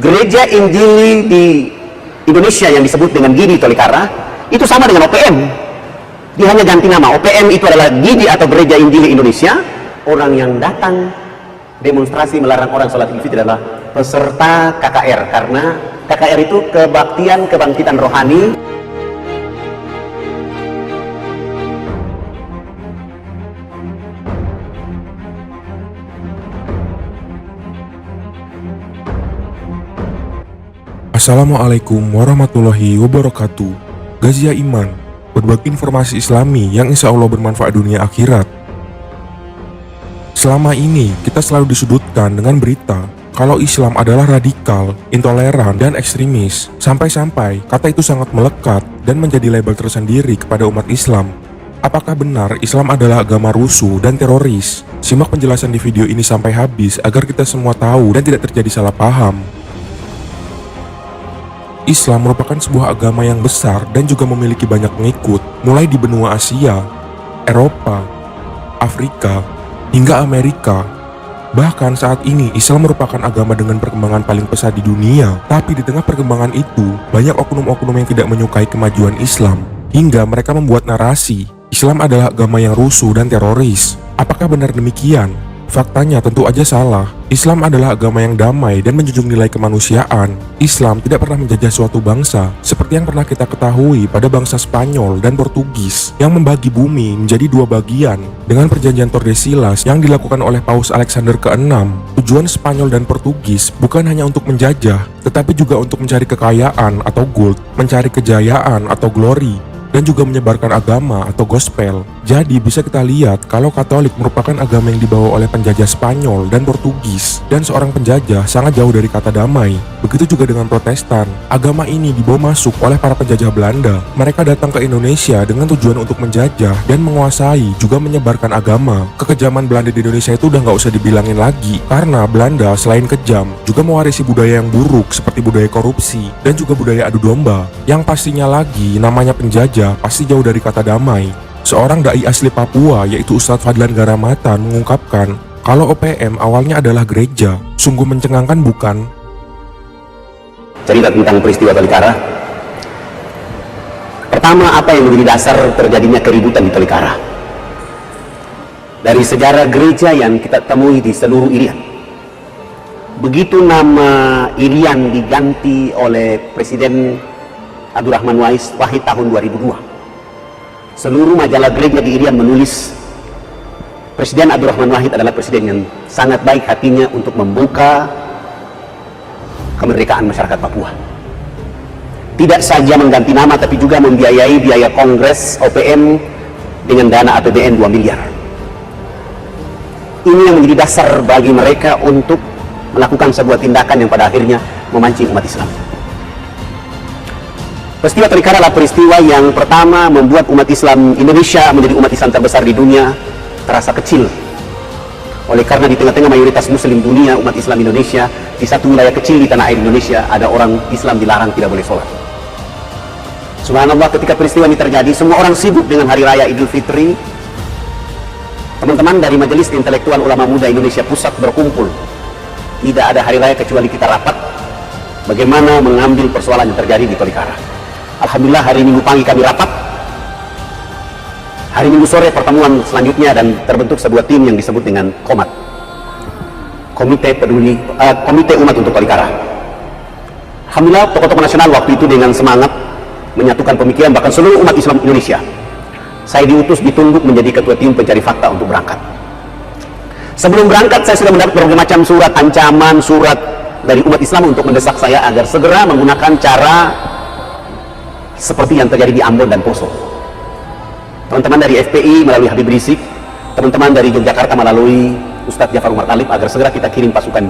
Gereja Injili di Indonesia yang disebut dengan GIDI Tolikara itu sama dengan OPM. Dia hanya ganti nama. OPM itu adalah GIDI atau Gereja Injili Indonesia. Orang yang datang demonstrasi melarang orang sholat Idul Fitri adalah peserta KKR, karena KKR itu kebangkitan rohani. Assalamualaikum warahmatullahi wabarakatuh. Gazia Iman, berbagi informasi Islami yang insya Allah bermanfaat dunia akhirat. Selama ini kita selalu disudutkan dengan berita kalau Islam adalah radikal, intoleran, dan ekstremis. Sampai-sampai kata itu sangat melekat dan menjadi label tersendiri kepada umat Islam. Apakah benar Islam adalah agama rusuh dan teroris? Simak penjelasan di video ini sampai habis agar kita semua tahu dan tidak terjadi salah paham. Islam merupakan sebuah agama yang besar dan juga memiliki banyak pengikut, mulai di benua Asia, Eropa, Afrika, hingga Amerika. Bahkan saat ini Islam merupakan agama dengan perkembangan paling pesat di dunia. Tapi di tengah perkembangan itu, banyak oknum-oknum yang tidak menyukai kemajuan Islam, hingga mereka membuat narasi Islam adalah agama yang rusuh dan teroris. Apakah benar demikian? Faktanya tentu aja salah. Islam adalah agama yang damai dan menjunjung nilai kemanusiaan. Islam tidak pernah menjajah suatu bangsa, seperti yang pernah kita ketahui pada bangsa Spanyol dan Portugis yang membagi bumi menjadi dua bagian dengan perjanjian Tordesillas yang dilakukan oleh Paus Alexander ke-6. Tujuan Spanyol dan Portugis bukan hanya untuk menjajah, tetapi juga untuk mencari kekayaan atau gold, mencari kejayaan atau glory, dan juga menyebarkan agama atau gospel. Jadi bisa kita lihat kalau Katolik merupakan agama yang dibawa oleh penjajah Spanyol dan Portugis, dan seorang penjajah sangat jauh dari kata damai. Begitu juga dengan Protestan. Agama ini dibawa masuk oleh para penjajah Belanda. Mereka datang ke Indonesia dengan tujuan untuk menjajah dan menguasai, juga menyebarkan agama. Kekejaman Belanda di Indonesia itu udah nggak usah dibilangin lagi, karena Belanda selain kejam juga mewarisi budaya yang buruk seperti budaya korupsi dan juga budaya adu domba. Yang pastinya lagi namanya penjajah pasti jauh dari kata damai. Seorang dai asli Papua yaitu Ustadz Fadlan Garamatan mengungkapkan kalau OPM awalnya adalah gereja. Sungguh mencengangkan bukan? Cerita tentang peristiwa Tolikara. Pertama, apa yang menjadi dasar terjadinya keributan di Tolikara? Dari sejarah gereja yang kita temui di seluruh Irian. Begitu nama Irian diganti oleh Presiden Abdurrahman Wahid tahun 2002, seluruh majalah gereja di Irian menulis Presiden Abdurrahman Wahid adalah presiden yang sangat baik hatinya untuk membuka kemerdekaan masyarakat Papua. Tidak saja mengganti nama, tapi juga membiayai biaya kongres OPM dengan dana APBN 2 miliar. Ini yang menjadi dasar bagi mereka untuk melakukan sebuah tindakan yang pada akhirnya memancing umat Islam. Peristiwa Tolikara adalah peristiwa yang pertama membuat umat Islam Indonesia menjadi umat Islam terbesar di dunia terasa kecil. Oleh karena di tengah-tengah mayoritas muslim dunia, umat Islam Indonesia, di satu wilayah kecil di tanah air Indonesia, ada orang Islam dilarang tidak boleh sholat. Subhanallah, ketika peristiwa ini terjadi, semua orang sibuk dengan hari raya Idul Fitri. Teman-teman dari Majelis Intelektual Ulama Muda Indonesia Pusat berkumpul. Tidak ada hari raya kecuali kita rapat bagaimana mengambil persoalan yang terjadi di Tolikara. Alhamdulillah, hari Minggu pagi kami rapat. Hari Minggu sore pertemuan selanjutnya dan terbentuk sebuah tim yang disebut dengan KOMAT, Komite Umat untuk Tolikara. Alhamdulillah, tokoh-tokoh nasional waktu itu dengan semangat menyatukan pemikiran bahkan seluruh umat Islam Indonesia. Saya diutus ditunduk menjadi ketua tim pencari fakta untuk berangkat. Sebelum berangkat saya sudah mendapat berbagai macam surat ancaman, surat dari umat Islam untuk mendesak saya agar segera menggunakan cara seperti yang terjadi di Ambon dan Poso. Teman-teman dari FPI melalui Habib Rizik, teman-teman dari Yogyakarta melalui Ustadz Jafar Umar Talib, agar segera kita kirim pasukan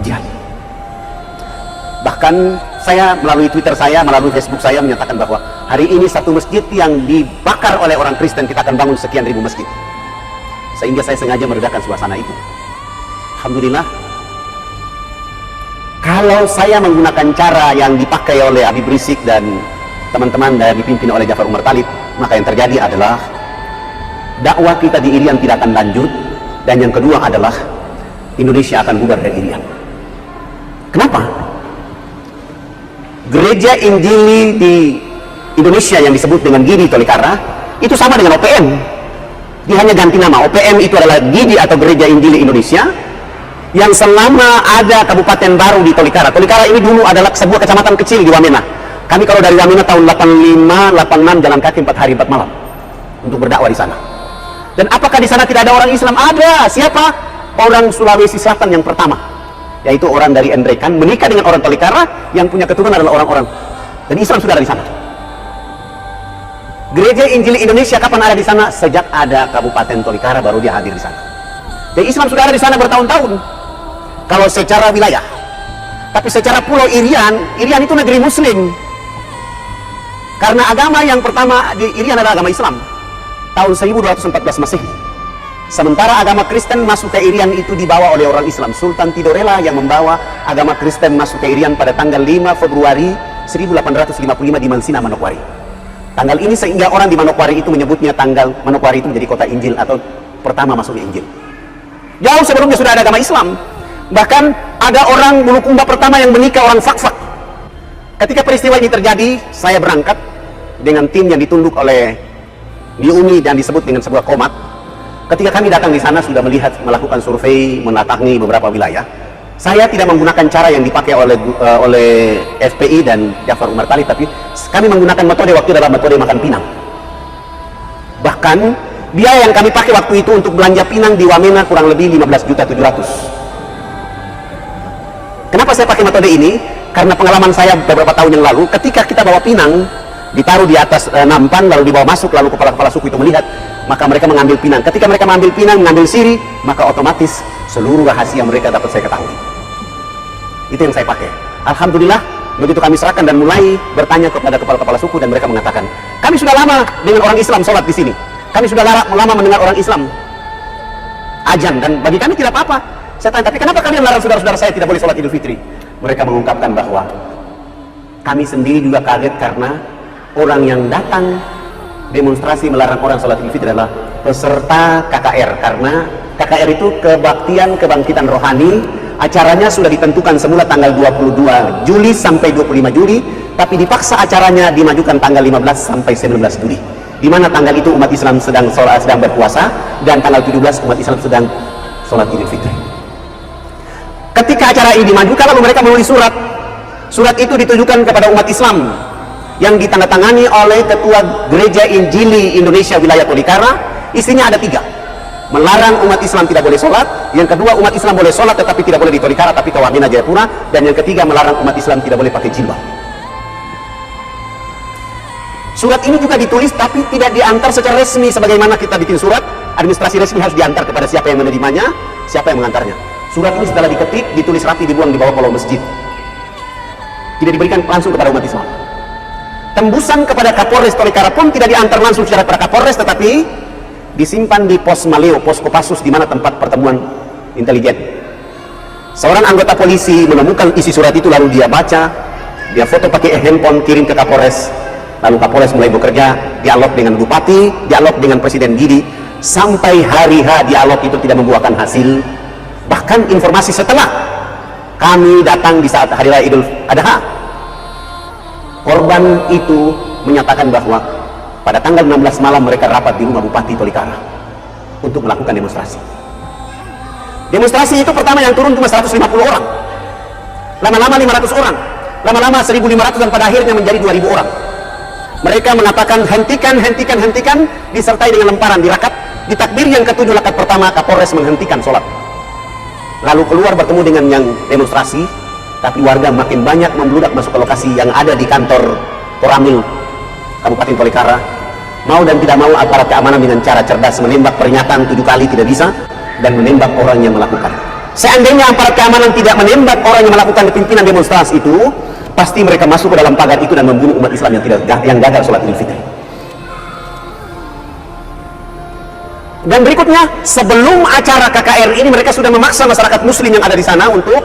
jihad. Bahkan saya melalui Twitter saya, melalui Facebook saya menyatakan bahwa hari ini satu masjid yang dibakar oleh orang Kristen, kita akan bangun sekian ribu masjid. Sehingga saya sengaja meredakan suasana itu. Alhamdulillah, kalau saya menggunakan cara yang dipakai oleh Habib Rizik dan teman-teman dari dipimpin oleh Jafar Umar Talib, maka yang terjadi adalah dakwah kita di Irian tidak akan lanjut, dan yang kedua adalah Indonesia akan bubar dari Irian. Kenapa? Gereja Injili di Indonesia yang disebut dengan GIDI Tolikara itu sama dengan OPM. Dia hanya ganti nama. OPM itu adalah GIDI atau Gereja Injili Indonesia, yang selama ada kabupaten baru di Tolikara. Tolikara ini dulu adalah sebuah kecamatan kecil di Wamena. Kami kalau dari Wamena tahun 85, 86 jalan kaki 4 hari 4 malam untuk berdakwah di sana. Dan apakah di sana tidak ada orang Islam? Ada. Siapa? Orang Sulawesi Selatan yang pertama, yaitu orang dari Endrekan menikah dengan orang Tolikara yang punya keturunan adalah orang-orang, dan Islam sudah ada di sana. Gereja Injili Indonesia kapan ada di sana? Sejak ada Kabupaten Tolikara baru dia hadir di sana. Dan Islam sudah ada di sana bertahun-tahun. Kalau secara wilayah, tapi secara pulau Irian itu negeri Muslim. Karena agama yang pertama di Irian adalah agama Islam tahun 1214 Masehi. Sementara agama Kristen masuk ke Irian itu dibawa oleh orang Islam. Sultan Tidorela yang membawa agama Kristen masuk ke Irian pada tanggal 5 Februari 1855 di Mansina, Manokwari. Tanggal ini sehingga orang di Manokwari itu menyebutnya tanggal Manokwari itu menjadi kota Injil atau pertama masuknya Injil. Jauh sebelumnya sudah ada agama Islam. Bahkan ada orang Bulukumba pertama yang menikah orang Fakfak. Ketika peristiwa ini terjadi, saya berangkat dengan tim yang ditunduk oleh Diumi dan disebut dengan sebuah komat. Ketika kami datang di sana sudah melakukan survei, mendatangi beberapa wilayah. Saya tidak menggunakan cara yang dipakai oleh FPI dan Jafar Umar Talib, tapi kami menggunakan metode waktu adalah metode makan pinang. Bahkan biaya yang kami pakai waktu itu untuk belanja pinang di Wamena kurang lebih 15.700.000. Kenapa saya pakai metode ini? Karena pengalaman saya beberapa tahun yang lalu, ketika kita bawa pinang, ditaruh di atas nampan, lalu dibawa masuk, lalu kepala-kepala suku itu melihat, maka mereka mengambil pinang. Ketika mereka mengambil pinang, mengambil siri, maka otomatis seluruh rahasia mereka dapat saya ketahui. Itu yang saya pakai. Alhamdulillah, begitu kami serahkan dan mulai bertanya kepada kepala-kepala suku, dan mereka mengatakan, kami sudah lama dengan orang Islam sholat di sini. Kami sudah lama mendengar orang Islam ajan, dan bagi kami tidak apa-apa. Saya tanya, tapi kenapa kalian larang saudara-saudara saya tidak boleh sholat Idul Fitri? Mereka mengungkapkan bahwa kami sendiri juga kaget karena orang yang datang demonstrasi melarang orang sholat Idul Fitri adalah peserta KKR, karena KKR itu kebangkitan rohani. Acaranya sudah ditentukan semula tanggal 22 Juli sampai 25 Juli, tapi dipaksa acaranya dimajukan tanggal 15 sampai 19 Juli, di mana tanggal itu umat Islam sedang berpuasa, dan tanggal 17 umat Islam sedang sholat Idul Fitri. Ketika acara ini dimajukan, lalu mereka menulis surat. Surat itu ditujukan kepada umat Islam yang ditandatangani oleh Ketua Gereja Injili Indonesia Wilayah Tolikara. Isinya ada 3. Melarang umat Islam tidak boleh sholat. Yang kedua, umat Islam boleh sholat tetapi tidak boleh di Tolikara, tapi ke Wamena, Jayapura. Dan yang ketiga, melarang umat Islam tidak boleh pakai jilbab. Surat ini juga ditulis tapi tidak diantar secara resmi. Sebagaimana kita bikin surat, administrasi resmi harus diantar kepada siapa yang menerimanya, siapa yang mengantarnya. Surat ini setelah diketik, ditulis rapi, dibuang di bawah kolong masjid. Tidak diberikan langsung kepada umat Islam. Tembusan kepada Kapolres Tolikara pun tidak diantar langsung secara kepada Kapolres, tetapi disimpan di pos Maleo, pos Kopassus, di mana tempat pertemuan intelijen. Seorang anggota polisi menemukan isi surat itu, lalu dia baca, dia foto pakai handphone, kirim ke Kapolres. Lalu Kapolres mulai bekerja, dialog dengan Bupati, dialog dengan Presiden GIDI, sampai hari H dialog itu tidak membuahkan hasil. Bahkan informasi setelah kami datang di saat Hari Raya Idul Adha, korban itu menyatakan bahwa pada tanggal 16 malam mereka rapat di rumah Bupati Tolikara untuk melakukan demonstrasi. Demonstrasi itu pertama yang turun cuma 150 orang, lama-lama 500 orang, lama-lama 1.500, dan pada akhirnya menjadi 2.000 orang. Mereka mengatakan hentikan, hentikan, hentikan, disertai dengan lemparan di rakaat. Di takbir yang ke-7 rakaat pertama, Kapolres menghentikan sholat. Lalu keluar bertemu dengan yang demonstrasi, tapi warga makin banyak membludak masuk ke lokasi yang ada di kantor Koramil Kabupaten Tolikara. Mau dan tidak mau aparat keamanan dengan cara cerdas menembak peringatan 7 kali tidak bisa, dan menembak orang yang melakukan. Seandainya aparat keamanan tidak menembak orang yang melakukan pimpinan demonstrasi itu, pasti mereka masuk ke dalam pagar itu dan membunuh umat Islam yang gagal sholat Idul Fitri. Dan berikutnya, sebelum acara KKR ini, mereka sudah memaksa masyarakat muslim yang ada di sana untuk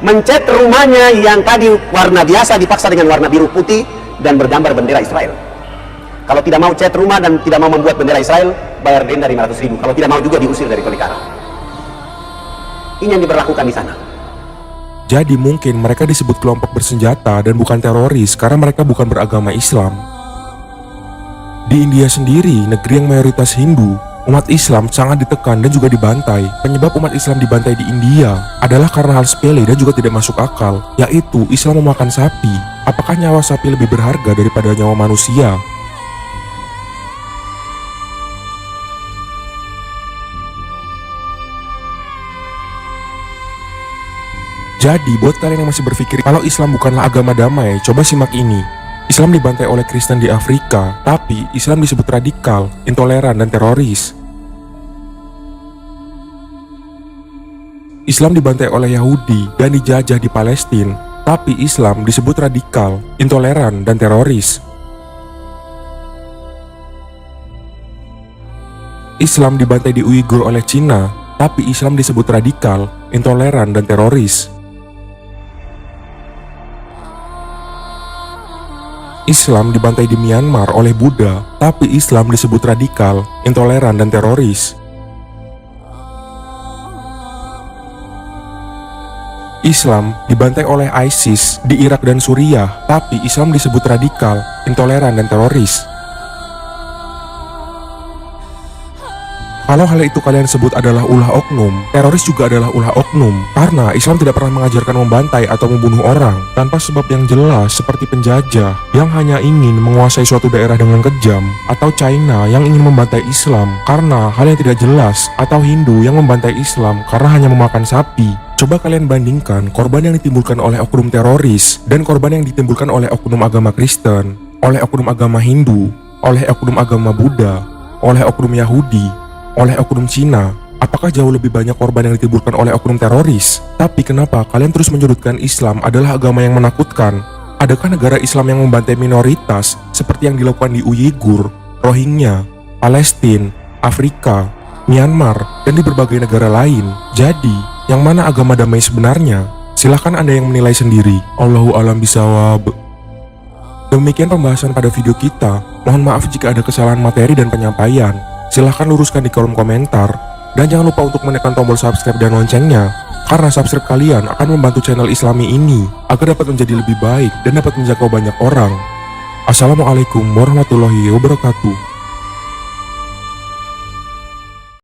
mencat rumahnya yang tadi warna biasa dipaksa dengan warna biru putih dan bergambar bendera Israel. Kalau tidak mau cat rumah dan tidak mau membuat bendera Israel, bayar denda 500.000. Kalau tidak mau juga diusir dari Tolikara. Ini yang diberlakukan di sana. Jadi mungkin mereka disebut kelompok bersenjata dan bukan teroris karena mereka bukan beragama Islam. Di India sendiri, negeri yang mayoritas Hindu, umat Islam sangat ditekan dan juga dibantai. Penyebab umat Islam dibantai di India adalah karena hal sepele dan juga tidak masuk akal, yaitu Islam memakan sapi. Apakah nyawa sapi lebih berharga daripada nyawa manusia? Jadi buat kalian yang masih berpikir kalau Islam bukanlah agama damai, coba simak ini. Islam dibantai oleh Kristen di Afrika, tapi Islam disebut radikal, intoleran, dan teroris. Islam dibantai oleh Yahudi dan dijajah di Palestina, tapi Islam disebut radikal, intoleran, dan teroris. Islam dibantai di Uighur oleh Cina, tapi Islam disebut radikal, intoleran, dan teroris. Islam dibantai di Myanmar oleh Buddha, tapi Islam disebut radikal, intoleran, dan teroris. Islam dibantai oleh ISIS di Irak dan Suriah, tapi Islam disebut radikal, intoleran, dan teroris. Kalau hal itu kalian sebut adalah ulah oknum, teroris juga adalah ulah oknum, karena Islam tidak pernah mengajarkan membantai atau membunuh orang tanpa sebab yang jelas seperti penjajah yang hanya ingin menguasai suatu daerah dengan kejam, atau China yang ingin membantai Islam karena hal yang tidak jelas, atau Hindu yang membantai Islam karena hanya memakan sapi. Coba kalian bandingkan korban yang ditimbulkan oleh oknum teroris dan korban yang ditimbulkan oleh oknum agama Kristen, oleh oknum agama Hindu, oleh oknum agama Buddha, oleh oknum Yahudi, oleh oknum Cina. Apakah jauh lebih banyak korban yang ditimbulkan oleh oknum teroris? Tapi kenapa kalian terus menyudutkan Islam adalah agama yang menakutkan? Adakah negara Islam yang membantai minoritas seperti yang dilakukan di Uighur, Rohingya, Palestina, Afrika, Myanmar, dan di berbagai negara lain? Jadi, yang mana agama damai sebenarnya? Silahkan Anda yang menilai sendiri. Allahu a'lam bishawab. Demikian pembahasan pada video kita. Mohon maaf jika ada kesalahan materi dan penyampaian. Silahkan luruskan di kolom komentar. Dan jangan lupa untuk menekan tombol subscribe dan loncengnya, karena subscribe kalian akan membantu channel Islami ini agar dapat menjadi lebih baik dan dapat menjangkau banyak orang. Assalamualaikum warahmatullahi wabarakatuh.